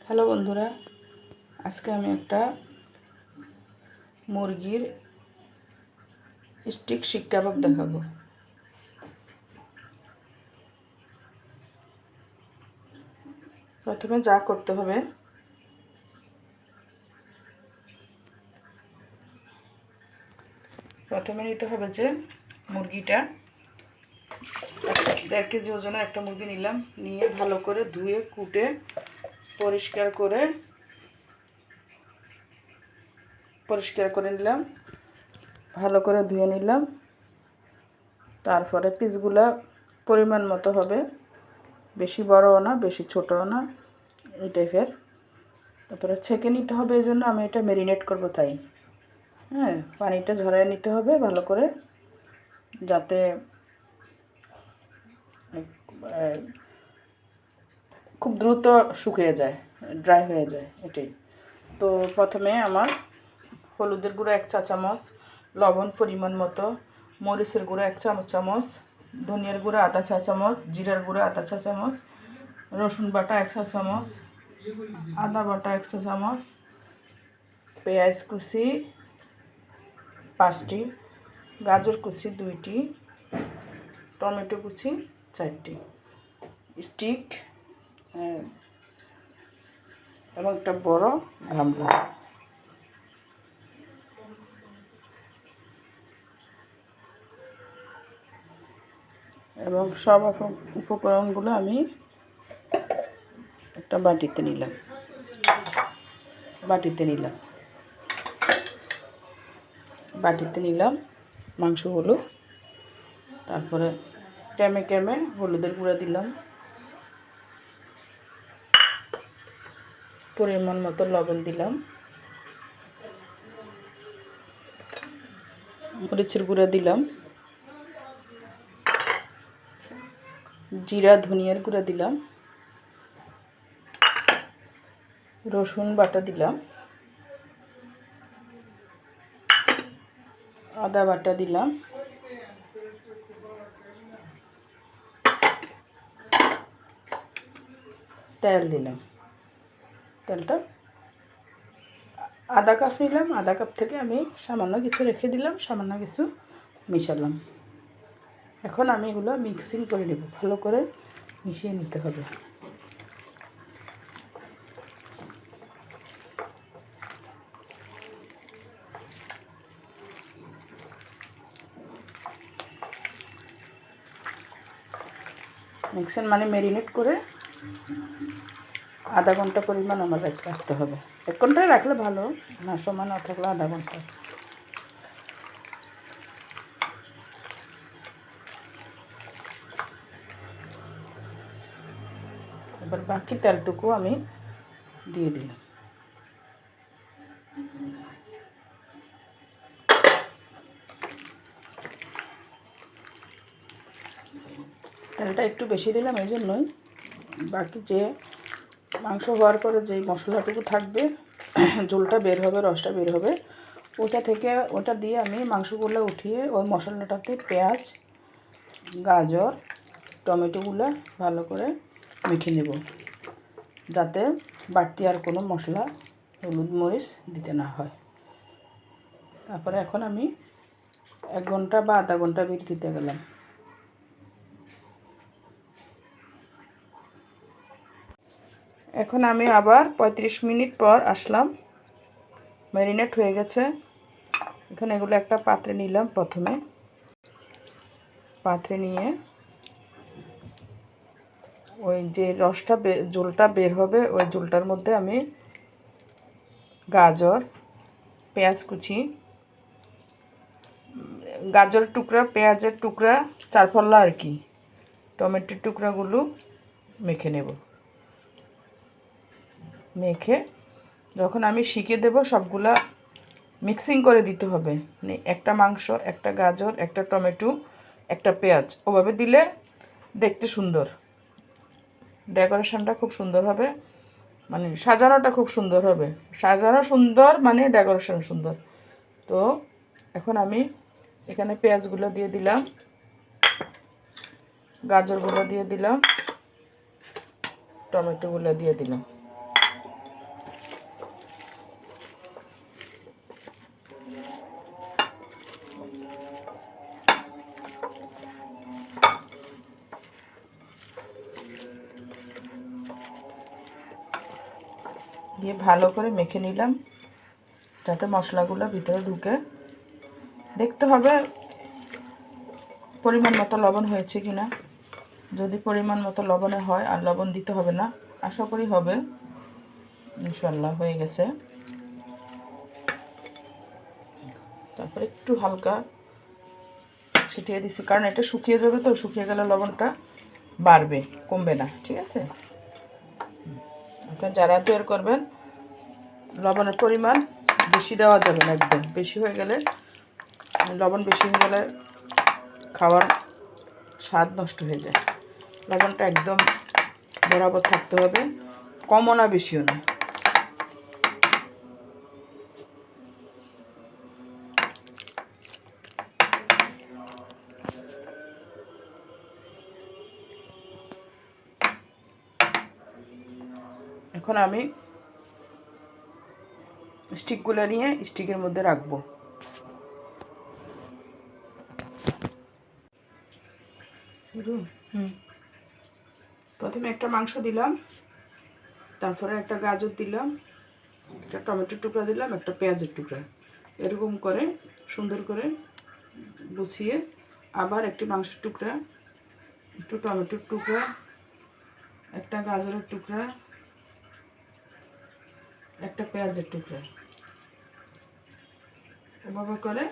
Hello বন্ধুরা, আজকে আমি একটা মুরগির স্টিক শিক কাবাব দেখাবো। প্রথমে যা করতে হবে, প্রথমে নিতে হবে যে মুরগিটা 1.5 কেজি ওজনের একটা মুরগি নিলাম, নিয়ে ভালো করে ধুয়ে কুটে পরিষ্কার করে নিলাম, ভালো করে ধুয়ে নিলাম। তারপরে পিসগুলা পরিমাণ মতো হবে, বেশি বড়ও না বেশি ছোটও না, এই টাইপের। তারপরে ছেঁকে নিতে হবে, এই জন্য আমি এটা ম্যারিনেট করব তাই। পানিটা ঝরাই নিতে হবে ভালো করে, যাতে খুব দ্রুত শুকিয়ে যায়, ড্রাই হয়ে যায়, এটাই। তো প্রথমে আমার হলুদের গুঁড়ো 1 চা চামচ, লবণ পরিমাণ মতো, মরিচের গুঁড়ো 1 চামচ, ধনিয়ার গুঁড়ো আধা চা চামচ, জিরার গুঁড়ো আধা চা চামচ, রসুন বাটা 1 চা চামচ, আদা বাটা 1 চা চামচ, পেঁয়াজ কুচি 5টি, গাজর কুচি 2টি, টমেটো কুচি 4টি, স্টিক এবং একটা বড় গামলা। এবং সব উপকরণগুলো আমি একটা বাটিতে নিলাম মাংসগুলো। তারপরে ক্যামে হলুদের গুঁড়া দিলাম, পরিমাণ মতো লবণ দিলাম, মরিচের গুঁড়া দিলাম, জিরা ধনিয়ার গুঁড়া দিলাম, রসুন বাটা দিলাম, আদা বাটা দিলাম, তেল দিলাম। তেলটা আধা কাপ নিলাম, আধা কাপ থেকে আমি সামান্য কিছু রেখে দিলাম, সামান্য কিছু মিশালাম। এখন আমি এগুলো মিক্সিং করে নেব, ভালো করে মিশিয়ে নিতে হবে। মিক্সিং মানে ম্যারিনেট করে আধা ঘন্টা পরিমাণ আমার রাখতে হবে। 1 ঘন্টায় রাখলে ভালো, না সময় না থাকলে আধা ঘন্টা। এবার বাকি তেলটুকু আমি দিয়ে দিলাম। তেলটা একটু বেশি দিলাম এই জন্যই, বাকি যে মাংস হওয়ার পরে যেই মশলাটুকু থাকবে, ঝোলটা বের হবে, রসটা বের হবে, ওটা দিয়ে আমি মাংসগুলো উঠিয়ে ওই মশলাটাতে পেঁয়াজ, গাজর, টমেটোগুলো ভালো করে মেখে নেব, যাতে বাড়তি আর কোনো মশলা, হলুদ মরিচ দিতে না হয়। তারপরে এখন আমি 1 ঘন্টা বা আধা ঘন্টা বিরতিতে গেলাম। এখন আমি আবার 35 মিনিট পর আসলাম, ম্যারিনেট হয়ে গেছে। এখানে এগুলো একটা পাত্রে নিলাম, প্রথমে পাত্রে নিয়ে ওই যে রসটা ঝোলটা বের হবে, ওই ঝোলটার মধ্যে আমি গাজর, পেঁয়াজ কুচি, গাজরের টুকরা, পেঁয়াজের টুকরা, চারফল্লা আর কি, টমেটোর টুকরাগুলো মেখে নেব। মেখে যখন আমি শিকে দেব, সবগুলা মিক্সিং করে দিতে হবে। একটা মাংস, একটা গাজর, একটা টমেটো, একটা পেঁয়াজ, ওভাবে দিলে দেখতে সুন্দর, ডেকোরেশনটা খুব সুন্দর হবে, মানে সাজানোটা খুব সুন্দর হবে। সাজানো সুন্দর মানে ডেকোরেশন সুন্দর। তো এখন আমি এখানে পেঁয়াজগুলো দিয়ে দিলাম, গাজরগুলো দিয়ে দিলাম, টমেটোগুলো দিয়ে দিলাম। দিয়ে ভালো করে মেখে নিলাম যাতে মশলাগুলো ভিতরে ঢুকে। দেখতে হবে পরিমাণ মতো লবণ হয়েছে কিনা। যদি পরিমাণ মতো লবণে হয় আর লবণ দিতে হবে না, আশা করি হবে। ইনশাআল্লাহ হয়ে গেছে। তারপর একটু হালকা ছিটিয়ে দিছি, কারণ এটা শুকিয়ে যাবে, তো শুকিয়ে গেলে লবণটা বাড়বে, কমবে না। ঠিক আছে, আপনারা যারা তৈরি করবেন লবণের পরিমাণ বেশি দেওয়া যাবে না, একদম বেশি হয়ে গেলে, লবণ বেশি হয়ে গেলে খাওয়ার স্বাদ নষ্ট হয়ে যায়। লবণটা একদম বরাবর থাকতে হবে, কমও না বেশিও না। এখন আমি স্টিকগুলো নিয়ে স্টিকের মধ্যে রাখবো। প্রথমে একটা মাংস দিলাম, তারপরে একটা গাজর দিলাম, একটা টমেটোর টুকরা দিলাম, একটা পেঁয়াজের টুকরা, এরকম করে সুন্দর করে গুছিয়ে আবার একটি মাংসের টুকরা, একটু টমেটোর টুকরা, একটা গাজরের টুকরা, একটা পেঁয়াজের টুকরা, এভাবে করে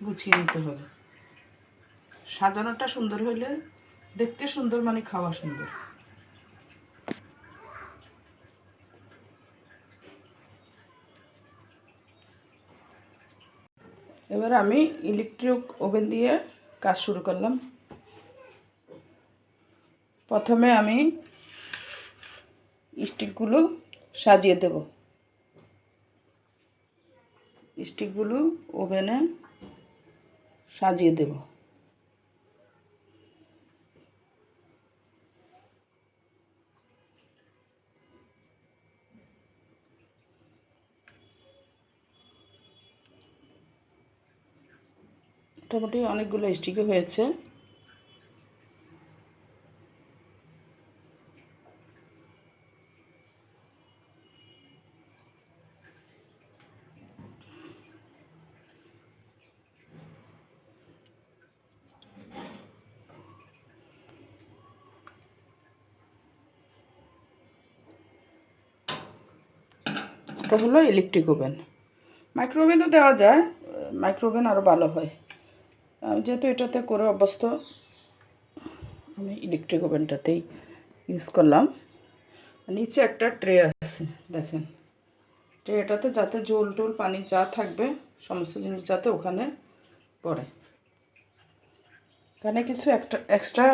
গুছিয়ে নিতে হবে। সাজানোটা সুন্দর হইলে দেখতে সুন্দর, মানে খাওয়া সুন্দর। এবার আমি ইলেকট্রিক ওভেন দিয়ে কাজ শুরু করলাম। প্রথমে আমি স্টিকগুলো সাজিয়ে দেব। স্টিকগুলো ওভেনে সাজিয়ে দেব। মোটামুটি অনেকগুলো স্টিকও হয়েছে। এটা হলো ইলেকট্রিক ওভেন। মাইক্রো ওভেনও দেওয়া যায়, মাইক্রো ওভেন আরও ভালো হয়। যেহেতু এটাতে করে অভ্যস্ত, আমি ইলেকট্রিক ওভেনটাতেই ইউজ করলাম। নিচে একটা ট্রে আছে, দেখেন ট্রেটাতে যাতে জল টল পানি যা থাকবে সমস্ত জিনিস যাতে ওখানে পড়ে। এখানে কিছু একটা এক্সট্রা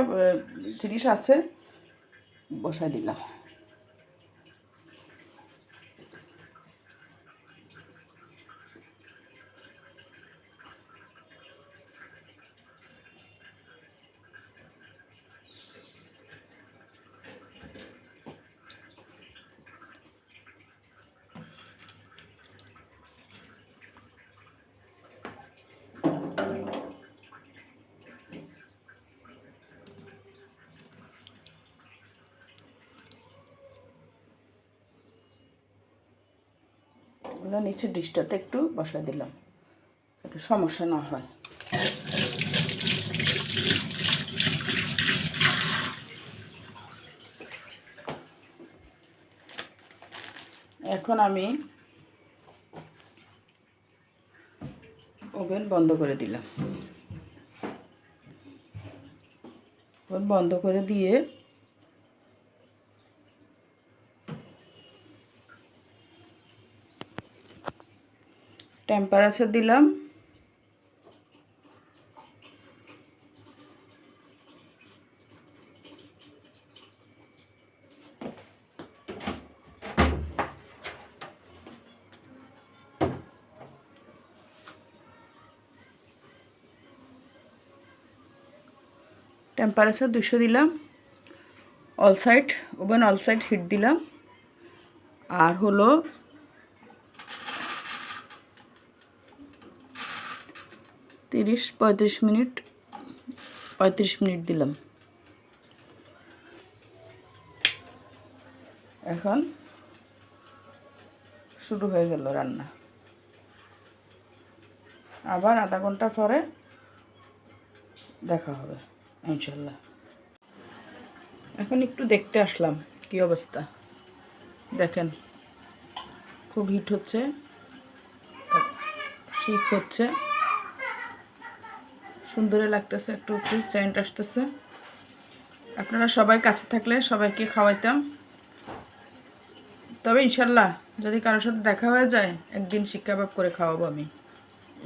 জিনিস আছে, বসাই দিলাম। ওগুলো নিচে ডিশটাতে একটু বসাই দিলাম যাতে সমস্যা না হয়। এখন আমি ওভেন বন্ধ করে দিলাম। ওভেন বন্ধ করে দিয়ে টেম্পারেচার দিলাম। টেম্পারেচার 200 দিলাম, all side oven all side heat দিলাম। আর হলো 35 মিনিট দিলাম। এখন শুরু হয়ে গেল রান্না। আবার আধা ঘন্টা পরে দেখা হবে ইনশাল্লাহ। এখন একটু দেখতে আসলাম কি অবস্থা। দেখেন খুব হিট হচ্ছে, শিক হচ্ছে, সুন্দরই লাগতেছে, একটু একটু সেন্ট আসতেছে। আপনারা সবাই কাছে থাকলে সবাইকে খাওয়াইতাম। তবে ইনশাল্লাহ যদি কারোর সাথে দেখা হয়ে যায় একদিন শিক কাবাব করে খাওয়াবো আমি,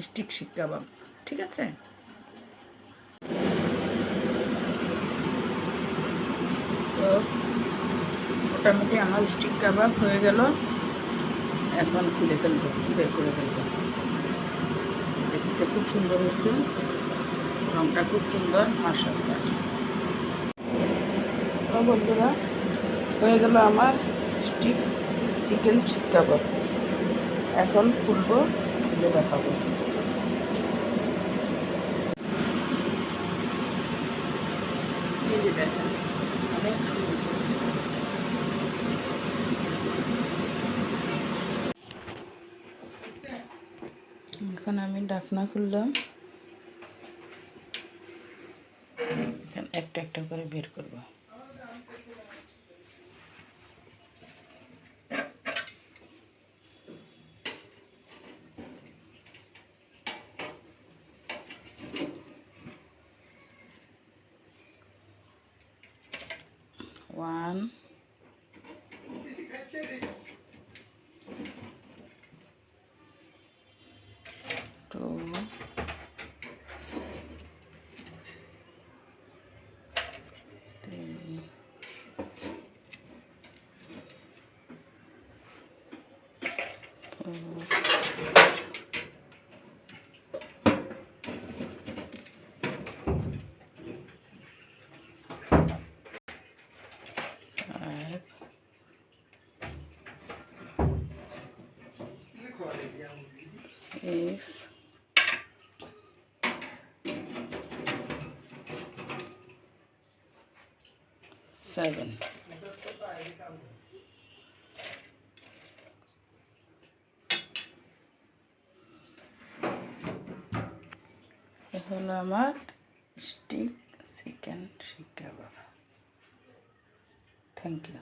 স্টিক শিক কাবাব, ঠিক আছে? তো মোটামুটি আমার স্টিক কাবাব হয়ে গেল। এখন খুলে ফেলবো, বের করে ফেলবো। দেখতে খুব সুন্দর হয়েছে, রঙটা খুব সুন্দর, মাশাআল্লাহ। তো বন্ধুরা হয়ে গেল আমার স্টিক চিকেন শিক কাবাব। এখন খুলবো, খুলে দেখাবো। এই যে দেখেন অনেক সুন্দর হচ্ছে। এখন আমি ঢাকনা খুললাম, একটা একটা করে বের করব। One, two, three, 4, 5, 6, 7। হলো আমার স্টিক চিকেন শিক কাবাব। Thank you.